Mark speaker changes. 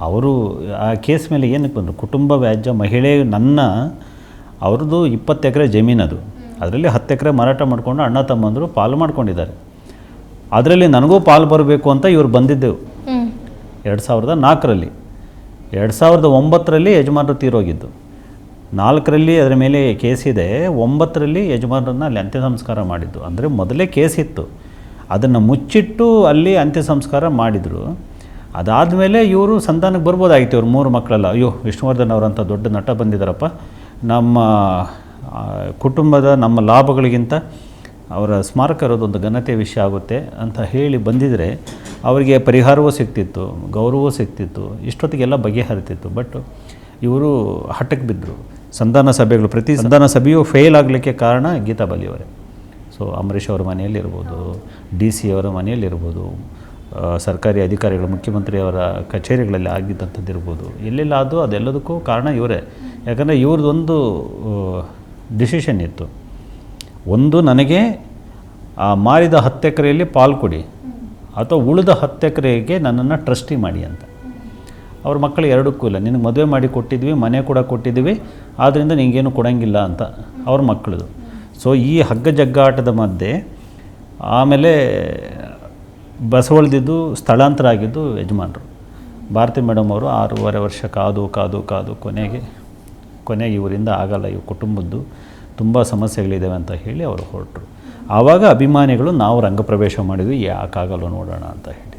Speaker 1: ಅವರು ಆ ಕೇಸ್ ಮೇಲೆ ಏನಕ್ಕೆ ಬಂದರು, ಕುಟುಂಬ ವ್ಯಾಜ್ಯ ಮಹಿಳೆ ಅವ್ರದ್ದು 20 ಎಕರೆ ಜಮೀನದು, ಅದರಲ್ಲಿ 10 ಎಕರೆ ಮಾರಾಟ ಮಾಡಿಕೊಂಡು ಅಣ್ಣ ತಮ್ಮಂದರು ಪಾಲು ಮಾಡ್ಕೊಂಡಿದ್ದಾರೆ. ಅದರಲ್ಲಿ ನನಗೂ ಪಾಲು ಬರಬೇಕು ಅಂತ ಇವ್ರು ಬಂದಿದ್ದೆವು 2004ರಲ್ಲಿ. 2009ರಲ್ಲಿ ಯಜಮಾನರು ತೀರೋಗಿದ್ದು, 4ರಲ್ಲಿ ಅದರ ಮೇಲೆ ಕೇಸಿದೆ, 9ರಲ್ಲಿ ಯಜಮಾನರನ್ನು ಅಲ್ಲಿ ಅಂತ್ಯ ಸಂಸ್ಕಾರ ಮಾಡಿದ್ದು. ಅಂದರೆ ಮೊದಲೇ ಕೇಸಿತ್ತು, ಅದನ್ನು ಮುಚ್ಚಿಟ್ಟು ಅಲ್ಲಿ ಅಂತ್ಯ ಸಂಸ್ಕಾರ ಮಾಡಿದರು. ಅದಾದಮೇಲೆ ಇವರು ಸಂತಾನಕ್ಕೆ ಬರ್ಬೋದಾಗಿತ್ತು. ಇವರು 3 ಮಕ್ಕಳಲ್ಲ, ಅಯ್ಯೋ ವಿಷ್ಣುವರ್ಧನ್ ಅವರಂಥ ದೊಡ್ಡ ನಟ ಬಂದಿದ್ದಾರಪ್ಪ, ನಮ್ಮ ಕುಟುಂಬದ ನಮ್ಮ ಲಾಭಗಳಿಗಿಂತ ಅವರ ಸ್ಮಾರಕ ಇರೋದೊಂದು ಘನತೆ ವಿಷಯ ಆಗುತ್ತೆ ಅಂತ ಹೇಳಿ ಬಂದಿದ್ದರೆ ಅವರಿಗೆ ಪರಿಹಾರವೂ ಸಿಗ್ತಿತ್ತು, ಗೌರವವೂ ಸಿಗ್ತಿತ್ತು, ಇಷ್ಟೊತ್ತಿಗೆಲ್ಲ ಬಗೆಹರಿತಿತ್ತು. ಬಟ್ ಇವರು ಹಠಕ್ಕೆ ಬಿದ್ದರು. ಸಂಧಾನ ಸಭೆಗಳು, ಪ್ರತಿ ಸಂಧಾನ ಸಭೆಯೂ ಫೇಲ್ ಆಗಲಿಕ್ಕೆ ಕಾರಣ ಗೀತಾ ಬಾಲಿಯವರೇ. ಸೊ ಅಂಬರೀಷ್ ಅವರ ಮನೆಯಲ್ಲಿರ್ಬೋದು, DC ಅವರ ಮನೆಯಲ್ಲಿರ್ಬೋದು, ಸರ್ಕಾರಿ ಅಧಿಕಾರಿಗಳು, ಮುಖ್ಯಮಂತ್ರಿಯವರ ಕಚೇರಿಗಳಲ್ಲಿ ಆಗಿದ್ದಂಥದ್ದಿರ್ಬೋದು, ಎಲ್ಲೆಲ್ಲ ಅದೆಲ್ಲದಕ್ಕೂ ಕಾರಣ ಇವರೇ. ಯಾಕಂದರೆ ಇವ್ರದ್ದೊಂದು ಡಿಸಿಷನ್ ಇತ್ತು, ಒಂದು ನನಗೆ ಮಾರಿದ 10 ಎಕರೆಯಲ್ಲಿ ಪಾಲು ಕೊಡಿ ಅಥವಾ ಉಳಿದ 10 ಎಕರೆಗೆ ನನ್ನನ್ನು ಟ್ರಸ್ಟಿ ಮಾಡಿ ಅಂತ. ಅವ್ರ ಮಕ್ಕಳು ಎರಡಕ್ಕೂ ಇಲ್ಲ, ನಿನಗೆ ಮದುವೆ ಮಾಡಿ ಕೊಟ್ಟಿದ್ವಿ, ಮನೆ ಕೂಡ ಕೊಟ್ಟಿದ್ವಿ, ಆದ್ದರಿಂದ ನಿನಗೇನು ಕೊಡೋಂಗಿಲ್ಲ ಅಂತ ಅವ್ರ ಮಕ್ಕಳದು. ಸೊ ಈ ಹಗ್ಗ ಜಗ್ಗಾಟದ ಮಧ್ಯೆ ಆಮೇಲೆ ಬಸವಳಿದಿದ್ದು ಸ್ಥಳಾಂತರ ಆಗಿದ್ದು ಯಜಮಾನರು. ಭಾರತಿ ಮೇಡಮ್ ಅವರು 6.5 ವರ್ಷ ಕಾದು ಕೊನೆಗೆ ಇವರಿಂದ ಆಗಲ್ಲ, ಇವು ಕುಟುಂಬದ್ದು ತುಂಬ ಸಮಸ್ಯೆಗಳಿದ್ದಾವೆ ಅಂತ ಹೇಳಿ ಅವರು ಹೊರಟರು. ಆವಾಗ ಅಭಿಮಾನಿಗಳು ನಾವು ರಂಗಪ್ರವೇಶ ಮಾಡಿದ್ವಿ, ಯಾಕಾಗಲ್ಲ ನೋಡೋಣ ಅಂತ ಹೇಳಿ.